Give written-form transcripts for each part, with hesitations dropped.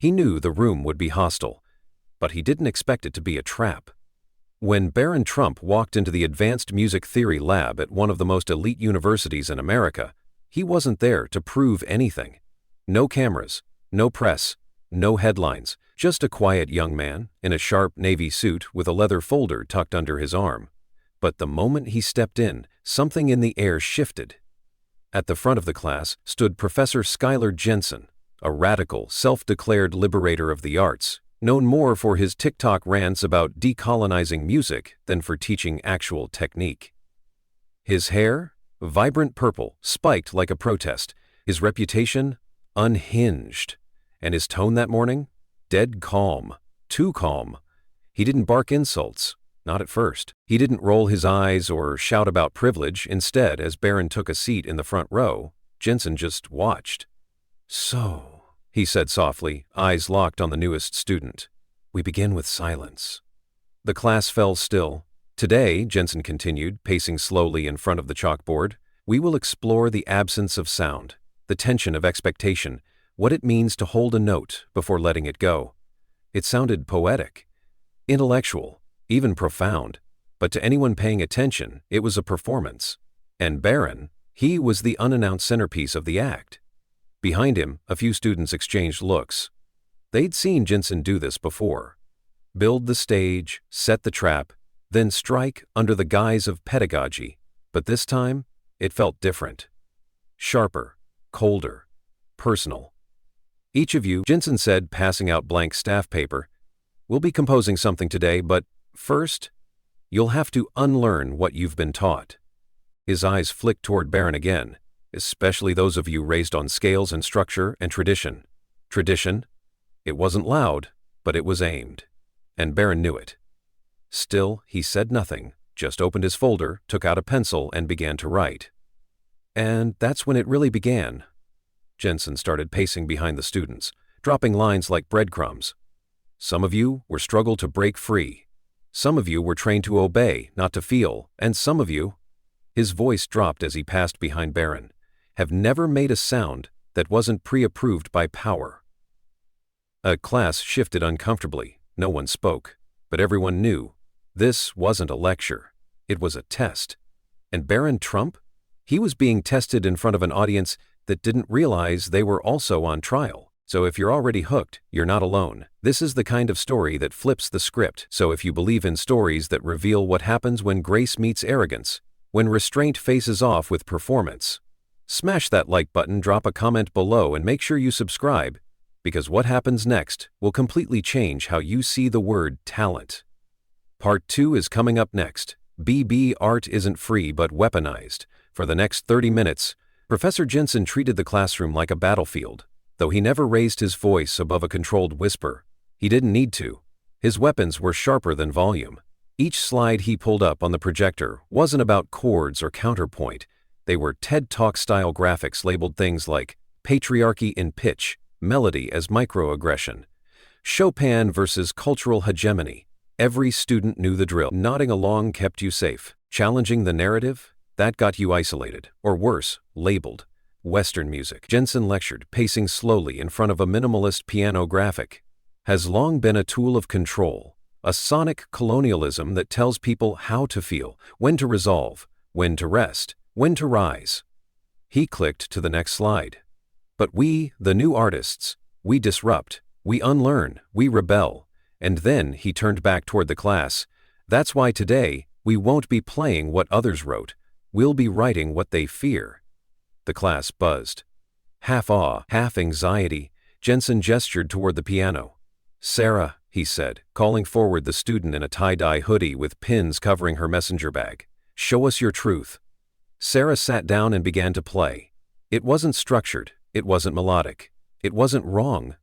He knew the room would be hostile, but he didn't expect it to be a trap. When Barron Trump walked into the Advanced Music Theory lab at one of the most elite universities in America, he wasn't there to prove anything. No cameras, no press, no headlines, just a quiet young man in a sharp navy suit with a leather folder tucked under his arm. But the moment he stepped in, something in the air shifted. At the front of the class stood Professor Schuyler Jensen, a radical, self-declared liberator of the arts, known more for his TikTok rants about decolonizing music than for teaching actual technique. His hair, vibrant purple, spiked like a protest, his reputation, unhinged, and his tone that morning, dead calm, too calm. He didn't bark insults, not at first. He didn't roll his eyes or shout about privilege. Instead, as Barron took a seat in the front row, Jensen just watched. "So," he said softly, eyes locked on the newest student, "we begin with silence." The class fell still. "Today," Jensen continued, pacing slowly in front of the chalkboard, "we will explore the absence of sound, the tension of expectation, what it means to hold a note before letting it go." It sounded poetic, intellectual, even profound, but to anyone paying attention, it was a performance. And Barron, he was the unannounced centerpiece of the act. Behind him, a few students exchanged looks. They'd seen Jensen do this before. Build the stage, set the trap, then strike under the guise of pedagogy. But this time, it felt different. Sharper, colder, personal. "Each of you," Jensen said, passing out blank staff paper, "will be composing something today, but first, you'll have to unlearn what you've been taught." His eyes flicked toward Barron again, "Especially those of you raised on scales and structure and tradition." Tradition? It wasn't loud, but it was aimed. And Barron knew it. Still, he said nothing, just opened his folder, took out a pencil, and began to write. And that's when it really began. Jensen started pacing behind the students, dropping lines like breadcrumbs. "Some of you were struggled to break free. Some of you were trained to obey, not to feel, and some of you," his voice dropped as he passed behind Barron, "have never made a sound that wasn't pre-approved by power." A class shifted uncomfortably. No one spoke, but everyone knew. This wasn't a lecture. It was a test. And Barron Trump? He was being tested in front of an audience that didn't realize they were also on trial. So if you're already hooked, you're not alone. This is the kind of story that flips the script. So if you believe in stories that reveal what happens when grace meets arrogance, when restraint faces off with performance, smash that like button, drop a comment below, and make sure you subscribe, because what happens next will completely change how you see the word talent. Part 2 is coming up next. BB Art isn't free but weaponized. For the next 30 minutes, Professor Jensen treated the classroom like a battlefield. Though he never raised his voice above a controlled whisper, he didn't need to. His weapons were sharper than volume. Each slide he pulled up on the projector wasn't about chords or counterpoint. They were TED Talk-style graphics labeled things like patriarchy in pitch, melody as microaggression, Chopin versus cultural hegemony. Every student knew the drill. Nodding along kept you safe. Challenging the narrative? That got you isolated, or worse, labeled. Western music, Jensen lectured, pacing slowly in front of a minimalist piano graphic, has long been a tool of control, a sonic colonialism that tells people how to feel, when to resolve, when to rest, when to rise. He clicked to the next slide. But we, the new artists, we disrupt, we unlearn, we rebel. And then he turned back toward the class. That's why today, we won't be playing what others wrote. We'll be writing what they fear. The class buzzed. Half awe, half anxiety, Jensen gestured toward the piano. "Sarah," he said, calling forward the student in a tie-dye hoodie with pins covering her messenger bag, "show us your truth." Sarah sat down and began to play. It wasn't structured, it wasn't melodic, it wasn't wrong.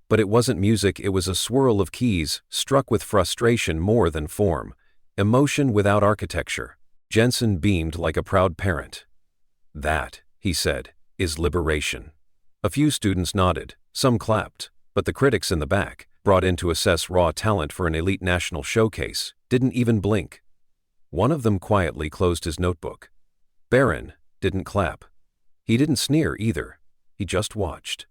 But it wasn't music, it was a swirl of keys, struck with frustration more than form, emotion without architecture. Jensen beamed like a proud parent. "That," he said, "is liberation." A few students nodded, some clapped, but the critics in the back, brought in to assess raw talent for an elite national showcase, didn't even blink. One of them quietly closed his notebook. Barron didn't clap. He didn't sneer either. He just watched.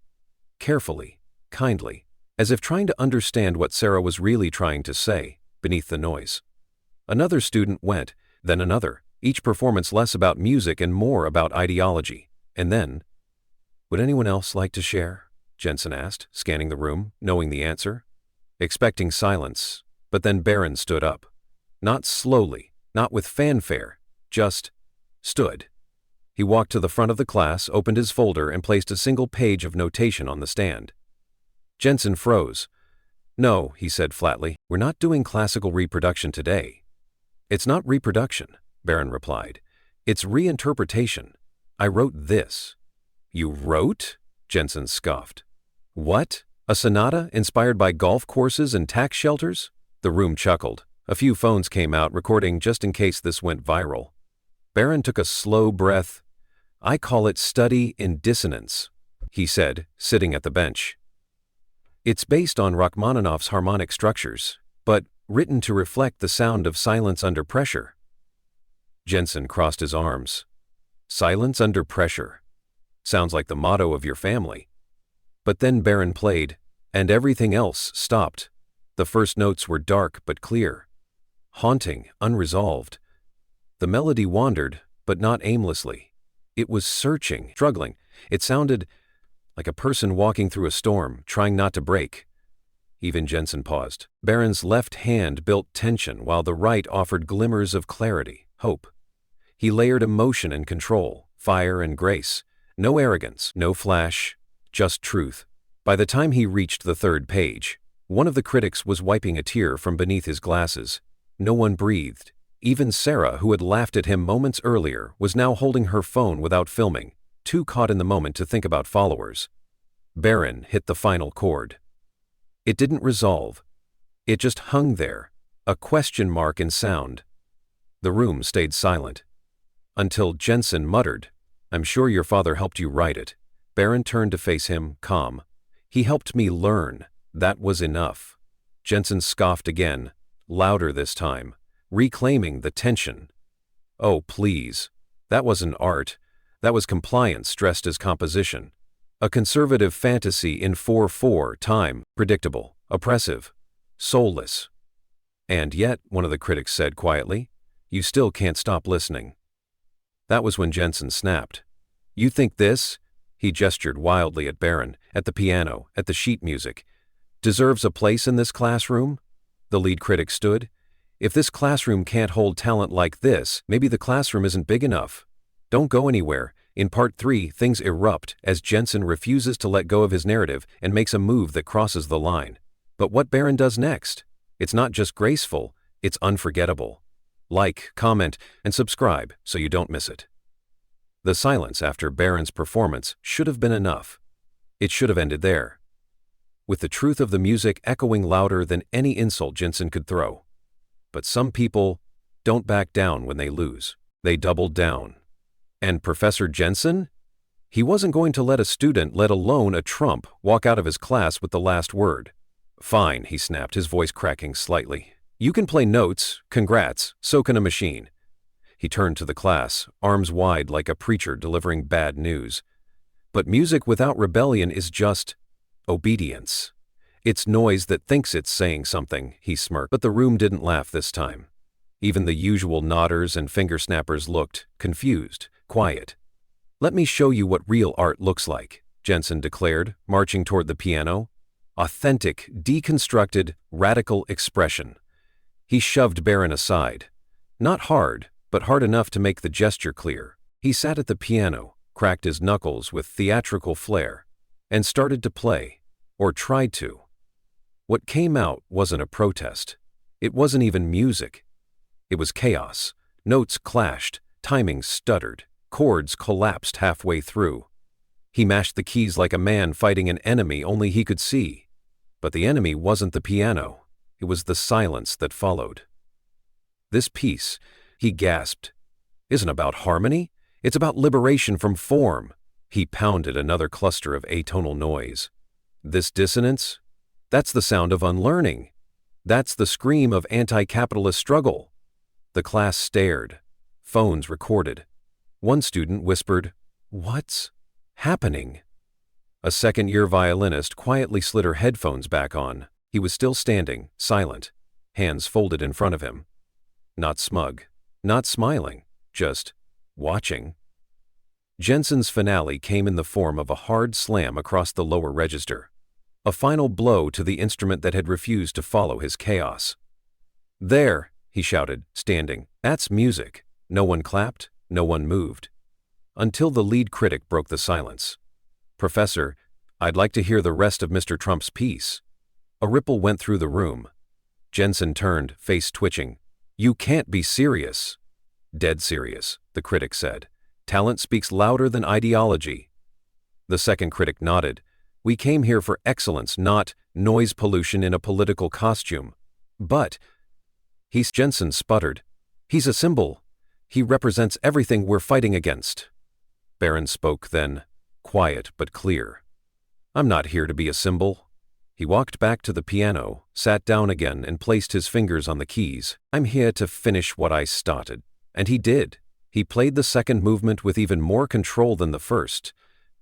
Carefully, kindly, as if trying to understand what Sarah was really trying to say beneath the noise. Another student went, then another, each performance less about music and more about ideology. And then, "Would anyone else like to share?" Jensen asked, scanning the room, knowing the answer. Expecting silence, but then Barron stood up. Not slowly, not with fanfare, just stood. He walked to the front of the class, opened his folder, and placed a single page of notation on the stand. Jensen froze. "No," he said flatly, "we're not doing classical reproduction today." "It's not reproduction," Barron replied. "It's reinterpretation. I wrote this." "You wrote?" Jensen scoffed. "What? A sonata inspired by golf courses and tax shelters?" The room chuckled. A few phones came out, recording just in case this went viral. Barron took a slow breath. "I call it study in dissonance," he said, sitting at the bench. "It's based on Rachmaninoff's harmonic structures, but written to reflect the sound of silence under pressure." Jensen crossed his arms. "Silence under pressure. Sounds like the motto of your family." But then Barron played, and everything else stopped. The first notes were dark but clear. Haunting, unresolved. The melody wandered, but not aimlessly. It was searching, struggling. It sounded like a person walking through a storm, trying not to break. Even Jensen paused. Barron's left hand built tension, while the right offered glimmers of clarity, hope. He layered emotion and control, fire and grace. No arrogance, no flash, just truth. By the time he reached the third page, one of the critics was wiping a tear from beneath his glasses. No one breathed. Even Sarah, who had laughed at him moments earlier, was now holding her phone without filming, too caught in the moment to think about followers. Barron hit the final chord. It didn't resolve. It just hung there, a question mark in sound. The room stayed silent. Until Jensen muttered, "I'm sure your father helped you write it." Barron turned to face him, calm. "He helped me learn. That was enough." Jensen scoffed again, louder this time, reclaiming the tension. "Oh, please. That wasn't art. That was compliance dressed as composition. A conservative fantasy in 4/4 time, predictable, oppressive, soulless." "And yet," one of the critics said quietly, "you still can't stop listening." That was when Jensen snapped. "You think this," he gestured wildly at Barron, at the piano, at the sheet music, "deserves a place in this classroom?" The lead critic stood. "If this classroom can't hold talent like this, maybe the classroom isn't big enough." Don't go anywhere. In part 3, things erupt as Jensen refuses to let go of his narrative and makes a move that crosses the line. But what Barron does next? It's not just graceful, it's unforgettable. Like, comment, and subscribe so you don't miss it. The silence after Barron's performance should have been enough. It should have ended there, with the truth of the music echoing louder than any insult Jensen could throw. But some people don't back down when they lose. They doubled down. And Professor Jensen? He wasn't going to let a student, let alone a Trump, walk out of his class with the last word. "Fine," he snapped, his voice cracking slightly. "You can play notes, congrats, so can a machine." He turned to the class, arms wide like a preacher delivering bad news. "But music without rebellion is just obedience. It's noise that thinks it's saying something," he smirked. But the room didn't laugh this time. Even the usual nodders and finger snappers looked confused, quiet. "Let me show you what real art looks like," Jensen declared, marching toward the piano. Authentic, deconstructed, radical expression. He shoved Barron aside. Not hard, but hard enough to make the gesture clear. He sat at the piano, cracked his knuckles with theatrical flair, and started to play, or tried to. What came out wasn't a protest. It wasn't even music. It was chaos. Notes clashed, timing stuttered, chords collapsed halfway through. He mashed the keys like a man fighting an enemy only he could see. But the enemy wasn't the piano. It was the silence that followed. "This piece," he gasped, "isn't about harmony. It's about liberation from form." He pounded another cluster of atonal noise. "This dissonance? That's the sound of unlearning. That's the scream of anti-capitalist struggle." The class stared. Phones recorded. One student whispered, "What's happening?" A second-year violinist quietly slid her headphones back on. He was still standing, silent, hands folded in front of him. Not smug, not smiling, just watching. Jensen's finale came in the form of a hard slam across the lower register, a final blow to the instrument that had refused to follow his chaos. "There," he shouted, standing. "That's music." No one clapped, no one moved. Until the lead critic broke the silence. "Professor, I'd like to hear the rest of Mr. Trump's piece." A ripple went through the room. Jensen turned, face twitching. "You can't be serious." "Dead serious," the critic said. "Talent speaks louder than ideology." The second critic nodded. "We came here for excellence, not noise pollution in a political costume." "But," Jensen sputtered, "he's a symbol. He represents everything we're fighting against." Barron spoke then, quiet but clear. "I'm not here to be a symbol." He walked back to the piano, sat down again and placed his fingers on the keys. "I'm here to finish what I started." And he did. He played the second movement with even more control than the first.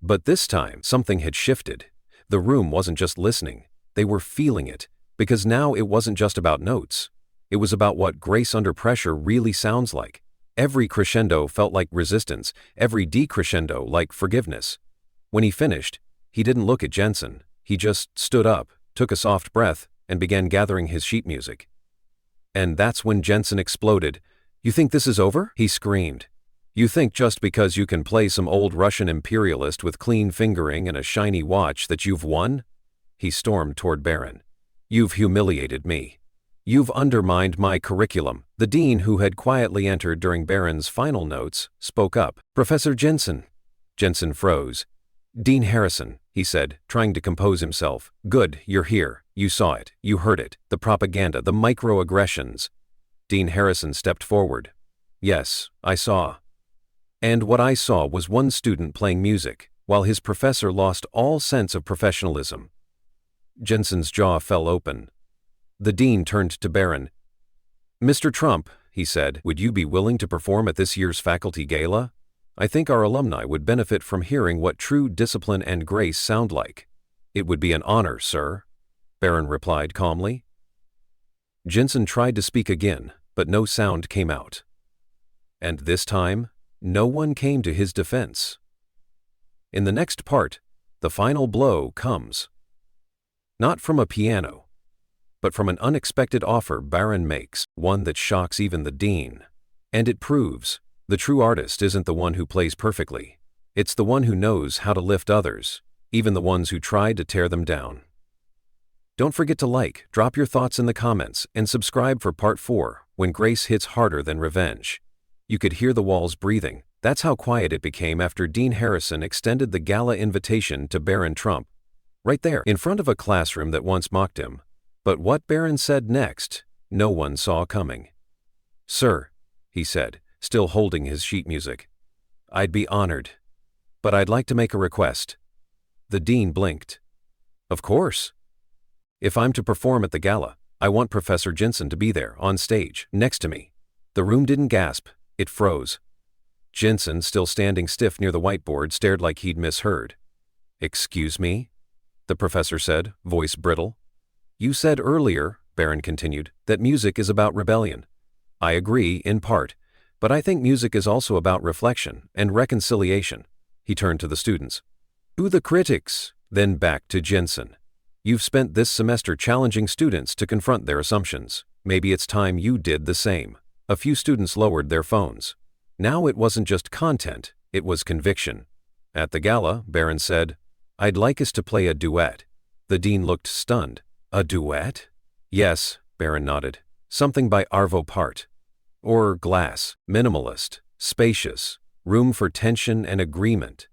But this time, something had shifted. The room wasn't just listening. They were feeling it, because now it wasn't just about notes. It was about what grace under pressure really sounds like. Every crescendo felt like resistance, every decrescendo like forgiveness. When he finished, he didn't look at Jensen. He just stood up, took a soft breath, and began gathering his sheet music. And that's when Jensen exploded. "You think this is over?" he screamed. "You think just because you can play some old Russian imperialist with clean fingering and a shiny watch that you've won?" He stormed toward Barron. "You've humiliated me. You've undermined my curriculum." The dean, who had quietly entered during Barron's final notes, spoke up. "Professor Jensen." Jensen froze. "Dean Harrison," he said, trying to compose himself. "Good, you're here. You saw it. You heard it. The propaganda, the microaggressions." Dean Harrison stepped forward. "Yes, I saw. And what I saw was one student playing music, while his professor lost all sense of professionalism." Jensen's jaw fell open. The dean turned to Barron. "Mr. Trump," he said, "would you be willing to perform at this year's faculty gala? I think our alumni would benefit from hearing what true discipline and grace sound like." "It would be an honor, sir," Barron replied calmly. Jensen tried to speak again, but no sound came out. And this time, no one came to his defense. In the next part, the final blow comes. Not from a piano, but from an unexpected offer Barron makes, one that shocks even the dean. And it proves the true artist isn't the one who plays perfectly. It's the one who knows how to lift others, even the ones who tried to tear them down. Don't forget to like, drop your thoughts in the comments, and subscribe for part 4, when grace hits harder than revenge. You could hear the walls breathing. That's how quiet it became after Dean Harrison extended the gala invitation to Barron Trump. Right there, in front of a classroom that once mocked him. But what Barron said next, no one saw coming. "Sir," he said, still holding his sheet music, "I'd be honored. But I'd like to make a request." The dean blinked. "Of course. If I'm to perform at the gala, I want Professor Jensen to be there, on stage, next to me." The room didn't gasp, it froze. Jensen, still standing stiff near the whiteboard, stared like he'd misheard. "Excuse me?" the professor said, voice brittle. "You said earlier," Barron continued, "that music is about rebellion. I agree, in part, but I think music is also about reflection and reconciliation." He turned to the students. "To the critics," then back to Jensen. "You've spent this semester challenging students to confront their assumptions. Maybe it's time you did the same." A few students lowered their phones. Now it wasn't just content, it was conviction. At the gala, Barron said, "I'd like us to play a duet." The dean looked stunned. "A duet?" "Yes," Barron nodded. "Something by Arvo Part. Or Glass, minimalist, spacious, room for tension and agreement."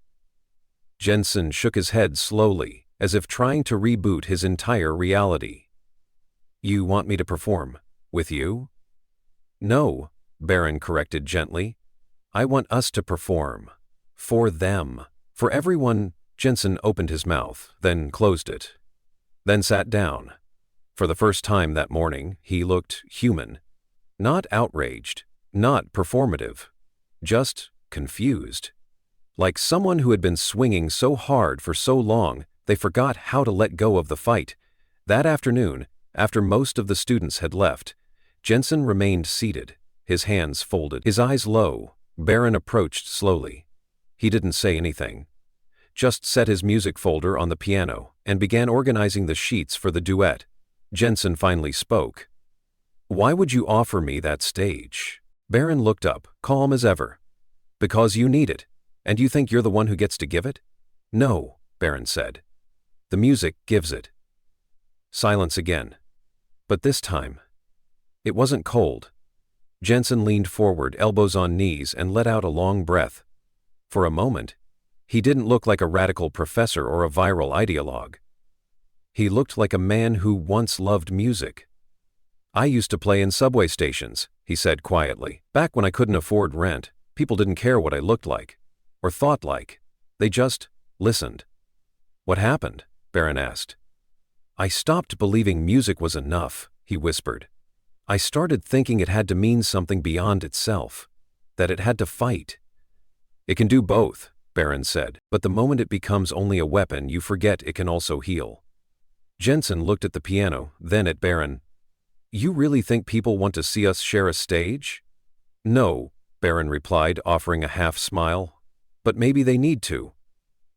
Jensen shook his head slowly, as if trying to reboot his entire reality. "You want me to perform with you?" "No," Barron corrected gently. "I want us to perform. For them. For everyone." Jensen opened his mouth, then closed it. Then sat down. For the first time that morning, he looked human. Not outraged, not performative. Just confused. like someone who had been swinging so hard for so long they forgot how to let go of the fight. That afternoon, after most of the students had left, Jensen remained seated, his hands folded, his eyes low. Barron approached slowly. He didn't say anything, just set his music folder on the piano and began organizing the sheets for the duet. Jensen finally spoke. "Why would you offer me that stage?" Barron looked up, calm as ever. "Because you need it, and you think you're the one who gets to give it?" "No," Barron said. "The music gives it." Silence again. But this time, it wasn't cold. Jensen leaned forward, elbows on knees, and let out a long breath. For a moment, he didn't look like a radical professor or a viral ideologue. He looked like a man who once loved music. "I used to play in subway stations," he said quietly. "Back when I couldn't afford rent, people didn't care what I looked like, or thought like. They just listened." "What happened?" Barron asked. "I stopped believing music was enough," he whispered. "I started thinking it had to mean something beyond itself, that it had to fight." "It can do both," Barron said, "but the moment it becomes only a weapon, you forget it can also heal." Jensen looked at the piano, then at Barron. "You really think people want to see us share a stage?" "No," Barron replied, offering a half smile. "But maybe they need to."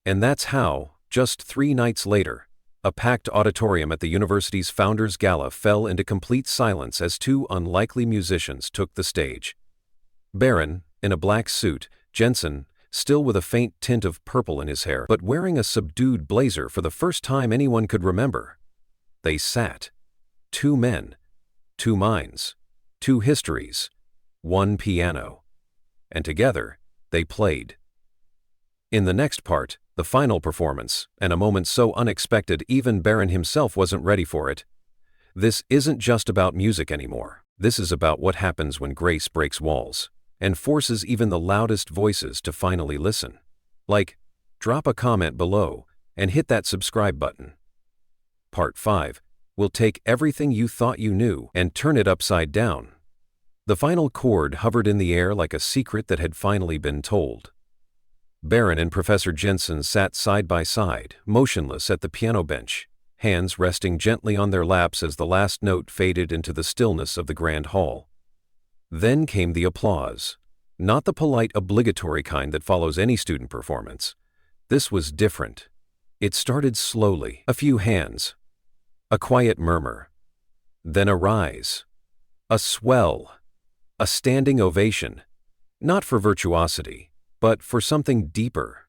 And that's how, just 3 nights later, a packed auditorium at the university's Founders Gala fell into complete silence as 2 unlikely musicians took the stage. Barron, in a black suit, Jensen, still with a faint tint of purple in his hair, but wearing a subdued blazer for the first time anyone could remember. They sat. 2 men, 2 minds, 2 histories, 1 piano. And together, they played. In the next part, the final performance, and a moment so unexpected even Barron himself wasn't ready for it. This isn't just about music anymore. This is about what happens when grace breaks walls and forces even the loudest voices to finally listen. Like, drop a comment below and hit that subscribe button. Part 5. We'll take everything you thought you knew and turn it upside down. The final chord hovered in the air like a secret that had finally been told. Barron and Professor Jensen sat side by side, motionless at the piano bench, hands resting gently on their laps as the last note faded into the stillness of the grand hall. Then came the applause. Not the polite, obligatory kind that follows any student performance. This was different. It started slowly, a few hands, a quiet murmur, then a rise, a swell, a standing ovation, not for virtuosity, but for something deeper,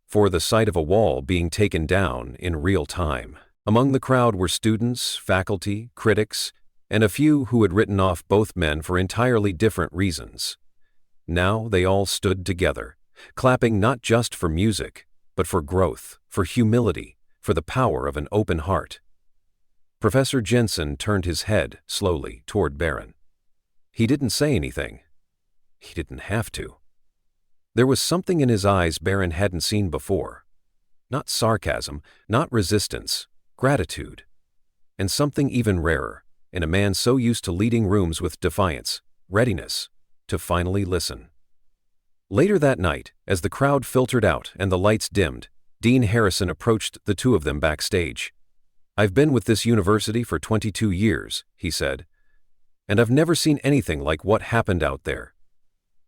for the sight of a wall being taken down in real time. Among the crowd were students, faculty, critics, and a few who had written off both men for entirely different reasons. Now they all stood together, clapping not just for music, but for growth, for humility, for the power of an open heart. Professor Jensen turned his head slowly toward Barron. He didn't say anything. He didn't have to. There was something in his eyes Barron hadn't seen before. Not sarcasm, not resistance, gratitude. And something even rarer, in a man so used to leading rooms with defiance, readiness, to finally listen. Later that night, as the crowd filtered out and the lights dimmed, Dean Harrison approached the 2 of them backstage. "I've been with this university for 22 years, he said, "and I've never seen anything like what happened out there."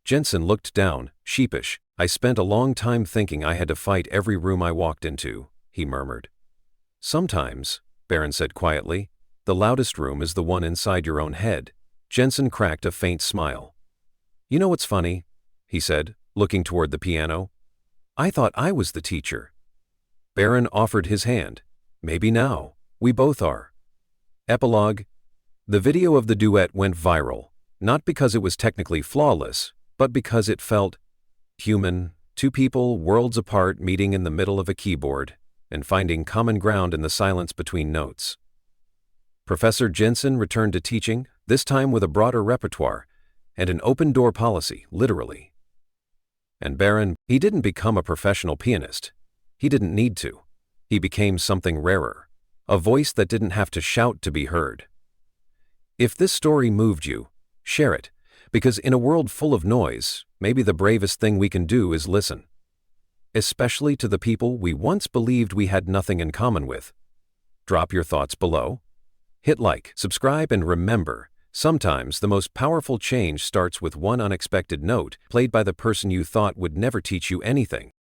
Jensen looked down, sheepish. "I spent a long time thinking I had to fight every room I walked into," he murmured. "Sometimes," Barron said quietly, "the loudest room is the one inside your own head." Jensen cracked a faint smile. "You know what's funny?" he said, looking toward the piano. "I thought I was the teacher." Barron offered his hand. "Maybe now. We both are." Epilogue. The video of the duet went viral, not because it was technically flawless, but because it felt human. 2 people worlds apart meeting in the middle of a keyboard and finding common ground in the silence between notes. Professor Jensen returned to teaching, this time with a broader repertoire and an open-door policy, literally. And Barron, he didn't become a professional pianist. He didn't need to. He became something rarer, a voice that didn't have to shout to be heard. If this story moved you, share it, because in a world full of noise, maybe the bravest thing we can do is listen. especially to the people we once believed we had nothing in common with. Drop your thoughts below. Hit like, subscribe, and remember, sometimes the most powerful change starts with one unexpected note played by the person you thought would never teach you anything.